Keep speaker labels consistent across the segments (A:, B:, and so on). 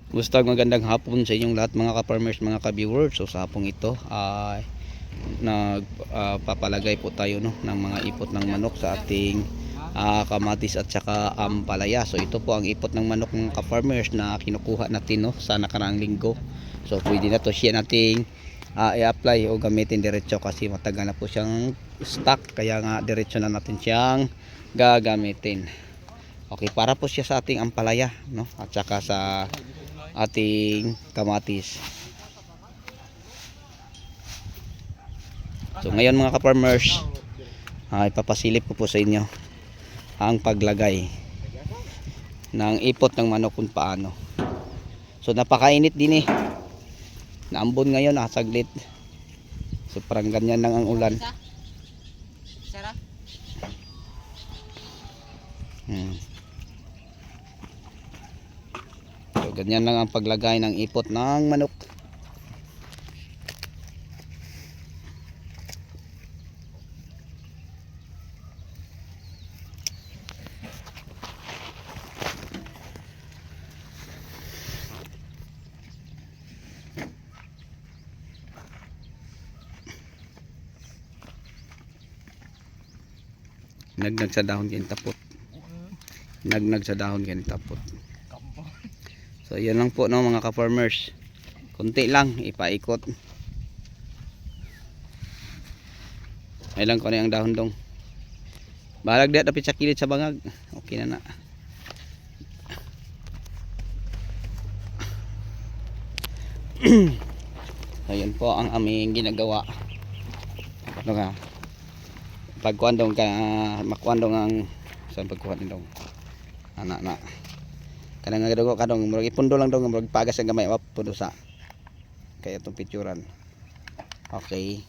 A: Gusto magandang hapon sa inyong lahat mga ka-farmers, mga ka-viewers. So sa hapong ito ay nagpapalagay po tayo no, ng mga ipot ng manok sa ating kamatis at saka ampalaya. So ito po ang ipot ng manok ng ka-farmers na kinukuha natin no, sa nakaraang linggo. So pwede na to siya nating i-apply o gamitin diretso kasi matagal na po siyang stock. Kaya nga diretso na natin siyang gagamitin. Okay, para po siya sa ating ampalaya no, at saka sa ating kamatis. So ngayon mga ka-farmers, ipapasilip ko po sa inyo ang paglagay ng ipot ng manok kung paano. So napakainit din naambon ngayon saglit. So parang ganyan lang ang ulan. So ganyan lang ang paglagay ng ipot ng manok. Nagnag sa dahon kayo tapot. Nagnag sa dahon kayo tapot. So yan lang po no mga ka-farmers. Kunti lang ipaikot. Ay lang ko na yung dahon dong. Balag diya tapit sa kilid sa bangag. Okay na na. Ayan po ang aming ginagawa. Ano ka? Pagkuandong ka makuandong ang saan pagkuhan dong. Anak na. Kanang nga dugo kadong murag ipundo lang dong murag pagas ang gamay wap pundo sa. Kaya itong picturean. Okay.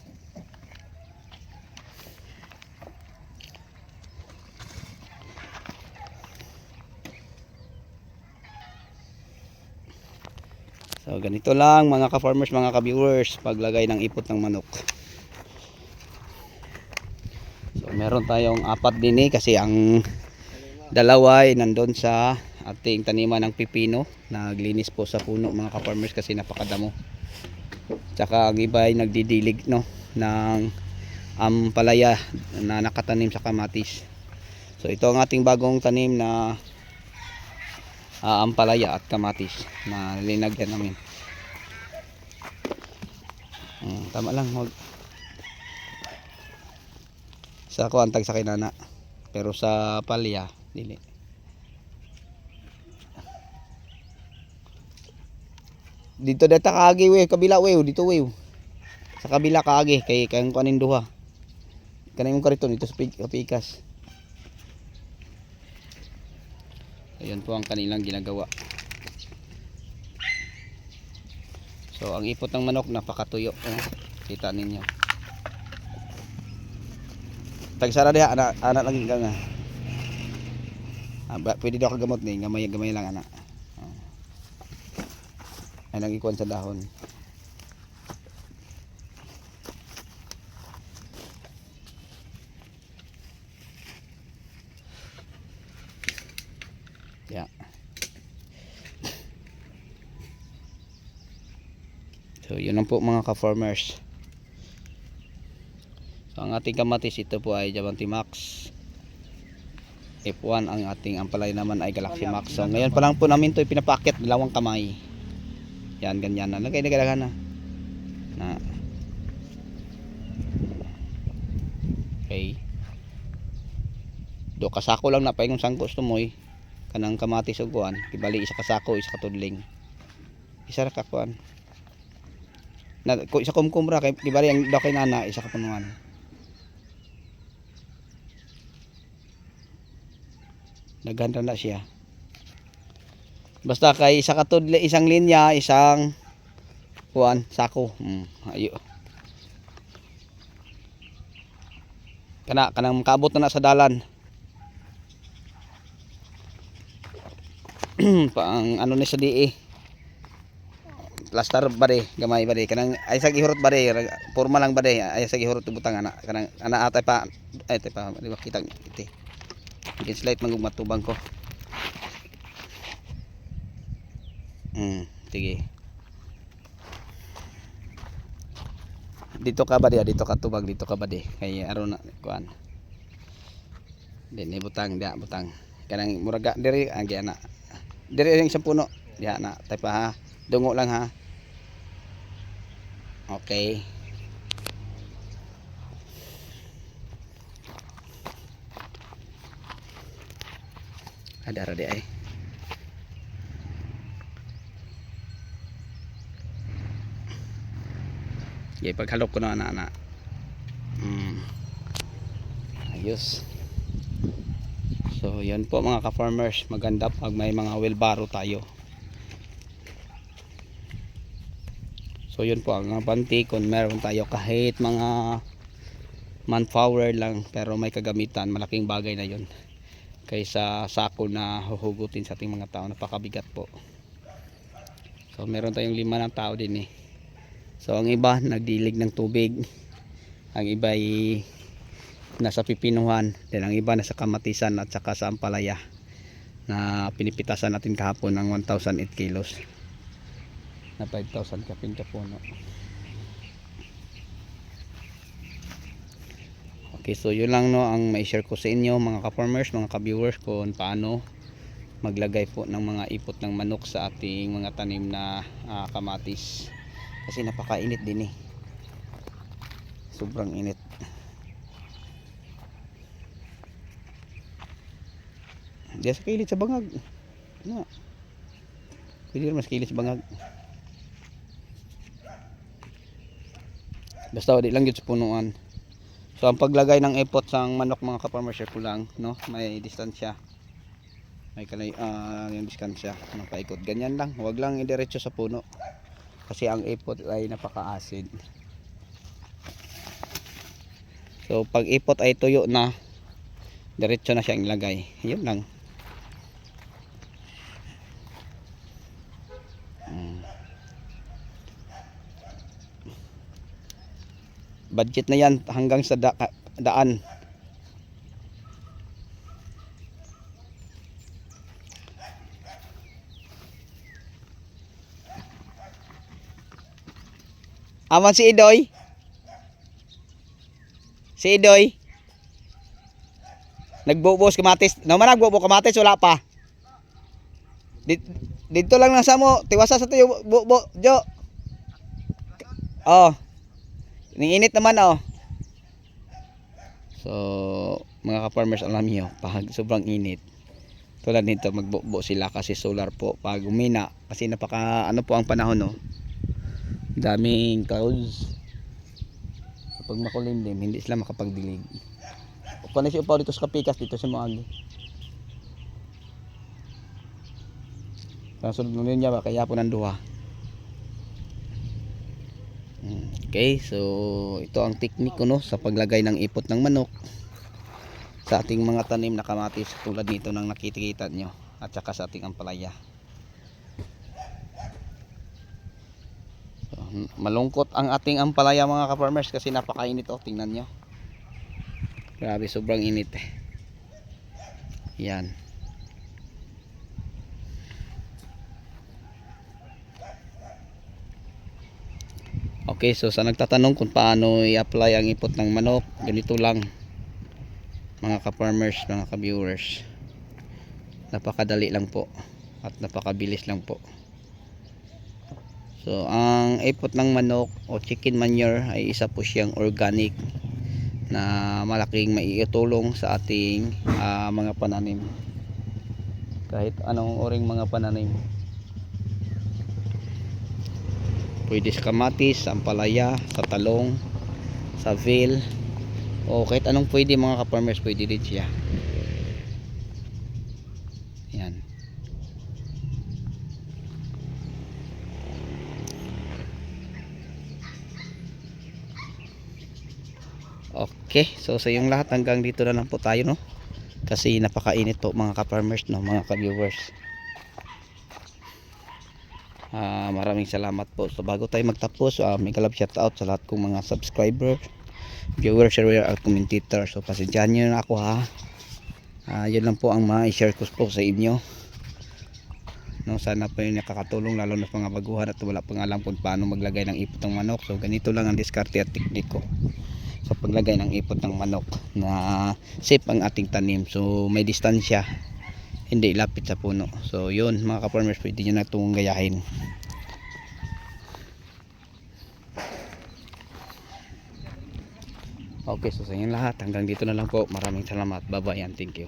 A: So ganito lang mga ka-farmers, mga ka-viewers, paglagay ng ipot ng manok. So meron tayong apat din kasi ang dalawa ay nandun sa ating taniman ng pipino. Naglinis po sa puno mga ka-farmers kasi napakadamo. Tsaka ang iba ay nagdidilig no ng ampalaya na nakatanim sa kamatis. So ito ang ating bagong tanim na ampalaya at kamatis na linagyan namin. Tama lang wag sa kuantag sa kinana pero sa palya dili. Dito data kaagi we kabila we dito we sa kabila kaagi kay kang kuanin duha kanay mong kariton dito sa pikas. Ayun po ang kanilang ginagawa. So ang ipot ng manok napakatuyo kita ninyo. Tagsara diha anak lang nga pwede daw kagamot ni gamay lang anak. Ay lang ikuan sa dahon. Yeah. So yun lang po mga ka-farmers. So ang ating kamatis ito po ay Javanti Max F1, ang ating ampalaya naman ay Galaxy Max. So ngayon pa lang po namin ito pinapakit dalawang kamay. Yan ganyan na lagay na na. Okay. Do kasako lang na paingon sang gusto mo kanang kamatis ug kuan kibali isa kasako isa katudling. Isa ra ka kuan. Na ko isa kumkumra kay kibali ang daw kay nana isa ka punuan. Naghanda na siya. Basta kay isa katudli isang linya isang kuan sako. Ayo. Kanang makaabot na sa dalan. Pang ano ni sa DE. Plaster bare gamay bare kanang ay sa gihurot bare forma lang bare ay sa gihurot butang ana kanang ana atay pa di ba kita iti. Slide magmatubang ko. Sige. Dito ka ba di? Dito ka tubag, dito ka ba di? Kay aron na kuan. Din butang dia butang. Kanang muraga diri agi ana. Diri ang isang puno. Diha na tay pa ha. Dungo lang ha. Okay. Ada ra di ay. Yay paghalok ko na ana. Ayos. So yan po mga ka-farmers, maganda pag may mga wheelbarrow tayo. So yun po ang abante kung meron tayo kahit mga manpower lang pero may kagamitan, malaking bagay na yun kaysa sako na huhugutin sa ating mga tao, napakabigat po. So meron tayong 5 na tao din eh. So ang iba nagdilig ng tubig, ang iba ay nasa pipinuhan, then ang iba nasa kamatisan at saka sa ampalaya na pinipitasan natin kahapon ng 1,008 kilos na 5,000 kapin kapuno. Okay, so yun lang no ang may share ko sa inyo mga ka-farmers, mga ka-viewers, kung paano maglagay po ng mga ipot ng manok sa ating mga tanim na kamatis, kasi napakainit din eh, sobrang init. Diyan sa kilid sa bangag na pwede mas kilid sa bangag, basta di lang yun sa punuan. So ang paglagay ng ipot sa manok mga ka-farmers ko lang no, may distansya, may kalay yung distansya ng paikot, ganyan lang, huwag lang idiretso sa puno kasi ang ipot ay napaka-acid. So pag ipot ay tuyo na, diretso na siyang ilagay, yun lang. Budget na yan hanggang sa daan. Aman si Idoy. Si Idoy. Nagbubuhos kamatis. Naman nagbubuhos kamatis, wala pa. Dito lang nasa mo. Tiwasa sa tuyo, Jo. Oh. Ninginit naman oh. So, mga ka-farmers, alam niyo, pag sobrang init, tulad nito, magbubo sila kasi solar po. Pag umina, kasi napaka ano po ang panahon no. Daming clouds. Kapag makulimlim, hindi sila makapagdilig. Kung ano siya upaw dito sa kapikas, dito sa mga sunod na niya ba, kaya po ng duha. Okay, so ito ang teknik ko no sa paglagay ng ipot ng manok sa ating mga tanim na kamatis tulad nito ng nakikita nyo at saka sa ating ampalaya. So, malungkot ang ating ampalaya mga ka-farmers kasi napakainit oh, tingnan nyo. Grabe, sobrang init eh. Yan. Okay, so sa nagtatanong kung paano i-apply ang ipot ng manok, ganito lang mga ka-farmers, mga ka-viewers. Napakadali lang po at napakabilis lang po. So ang ipot ng manok o chicken manure ay isa po siyang organic na malaking maiitulong sa ating mga pananim. Kahit anong uring mga pananim. Pwede sa kamatis, sa ampalaya, sa talong, sa veal, o kahit anong pwede mga ka-farmers, pwede din siya. Yan. Okay, so sa yung lahat hanggang dito na lang po tayo no. Kasi napakainit po mga ka-farmers no, mga ka-viewers. Maraming salamat po. So bago tayo magtapos, may kalab shout out sa lahat kong mga subscriber, viewers, sharer at commentator. So pasensyahan nyo na ako ha. Yun lang po ang ma-share ko po sa inyo no, sana po yung nakakatulong lalo na sa mga baguhan at wala pang alam kung paano maglagay ng ipot ng manok. So ganito lang ang diskarte at teknik ko sa paglagay ng ipot ng manok na safe ang ating tanim. So may distansya, hindi lapit sa puno. So yun mga ka-farmers, pwede nyo na itong gayahin. Okay, so sa inyo lahat, hanggang dito na lang po. Maraming salamat. Bye bye and thank you.